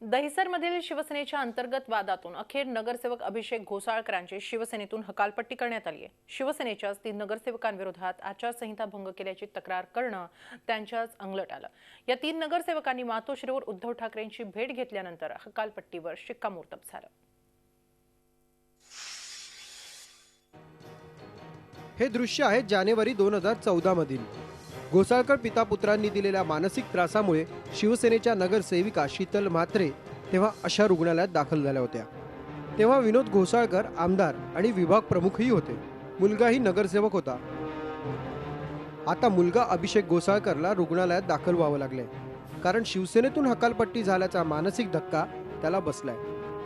दहिसरमधील शिवसेनेच्या अंतर्गत वादातून अखेर नगरसेवक अभिषेक घोसाळकरांची शिवसेनेतून हकालपट्टी करण्यात आली आहे। शिवसेनेच्याच 3 नगरसेवकांविरोधात आचारसंहिता भंग केल्याची तक्रार करणं त्यांच्याच अंगलट आलं। या 3 नगरसेवकांनी मातोश्रीवर उद्धव ठाकरेंची भेट घेतल्यानंतर हकालपट्टीवर शिक्कामोर्तब झालं। हे दृश्य आहे जानेवारी 2014 मधील। घोसाळकर पिता पुत्रांनी दिलेल्या मानसिक त्रासामुळे शिवसेनेच्या नगरसेविका शीतल म्हात्रे तेव्हा अशा रुग्णालयात दाखल झाल्या होत्या। तेव्हा विनोद घोसाळकर आमदार आणि विभाग प्रमुखही होते, मुलगाही नगरसेवक होता। आता मुलगा अभिषेक घोसाळकरला रुग्णालयात दाखल व्हावं लागलंय, कारण शिवसेनेतून हकालपट्टी झाल्याचा मानसिक धक्का त्याला बसलाय।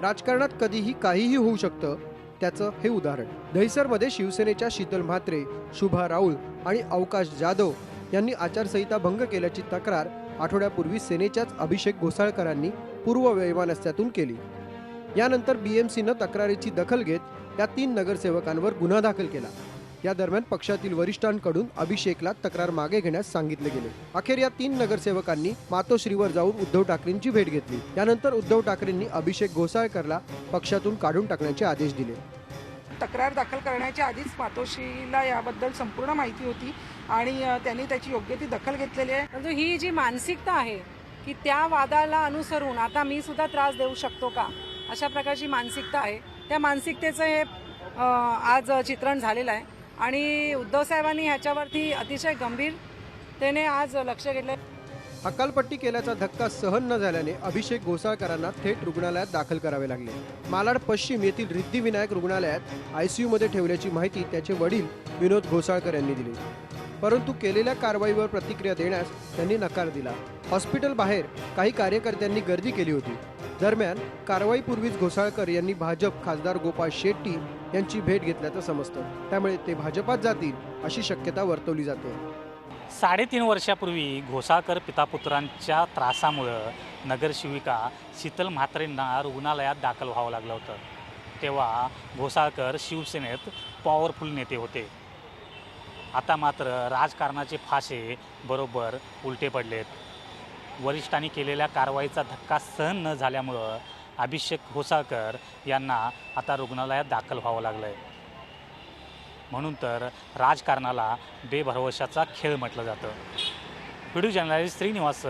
राजकारणात कधीही काहीही होऊ शकतं, त्याचं हे उदाहरण। दहिसरमध्ये शिवसेनेच्या शीतल म्हात्रे, शुभा राऊळ आणि अवकाश जाधव यांनी आचारसंहिता भंग केल्याची तक्रार आठवड्यापूर्वी सेनेच्याच अभिषेक घोसाळकरांनी पूर्व वैमनस्यातून केली। यानंतर बीएमसीनं तक्रारीची दखल घेत या 3 नगरसेवकांवर गुन्हा दाखल केला। या दरम्यान पक्षातील वरिष्ठांकडून अभिषेकला तक्रार मागे घेण्यास सांगितले गेले। अखेर या 3 नगरसेवकांनी मातोश्रीवर जाऊन उद्धव ठाकरेंची भेट घेतली। त्यानंतर उद्धव ठाकरेंनी अभिषेक घोसाळकरला पक्षातून काढून टाकण्याचे आदेश दिले। तक्रार दाखल करण्याच्या आधीच मातोश्रीला याबद्दल संपूर्ण माहिती होती आणि त्यांनी त्याची योग्य ती दखल घेतलेली आहे। म्हणजे ही जी मानसिकता आहे की त्या वादाला अनुसरून आता मी सुद्धा त्रास देऊ शकतो का, अशा प्रकारची मानसिकता आहे। त्या मानसिकतेचं हे आज चित्रण झालेलं आहे आणि उद्धव साहेबांनी ह्याच्यावरती अतिशय गंभीरतेने आज लक्ष घेतलं। हकालपट्टी केल्याचा धक्का सहन न झाल्याने अभिषेक घोसाळकरांना थेट रुग्णालयात दाखल करावे लागले। मालाड पश्चिम येथील रिद्धिविनायक रुग्णालयात आयसीयू मध्ये ठेवल्याची माहिती त्याचे वडील विनोद घोसाळकर यांनी दिली, परंतु केलेल्या कारवाईवर प्रतिक्रिया देण्यास त्यांनी नकार दिला। हॉस्पिटल बाहेर काही कार्यकर्त्यांनी गर्दी केली होती। दरम्यान कारवाईपूर्वीच घोसाळकर यांनी भाजप खासदार गोपाळ शेट्टी यांची भेट घेतल्याचं समजतं, त्यामुळे ते भाजपात जातील अशी शक्यता वर्तवली जाते। 3.5 वर्षापूर्वी घोसाळकर पितापुत्रांच्या त्रासामुळं नगरसेविका शीतल म्हात्रेंना रुग्णालयात दाखल व्हावं लागलं होतं। तेव्हा घोसाळकर शिवसेनेत पॉवरफुल नेते होते। आता मात्र राजकारणाचे फासे बरोबर उलटे पडलेत। वरिष्ठांनी केलेल्या कारवाईचा धक्का सहन न झाल्यामुळं अभिषेक घोसाळकर यांना आता रुग्णालयात दाखल व्हावं लागलं आहे। म्हणून तर राजकारणाला बेभरवशाचा खेळ म्हटलं जातं। Video journalist Shrinivas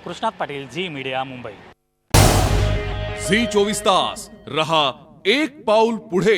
Krishnat Patil, Zee media, Mumbai. Zee 24 तास रहा एक पाऊल पुढे।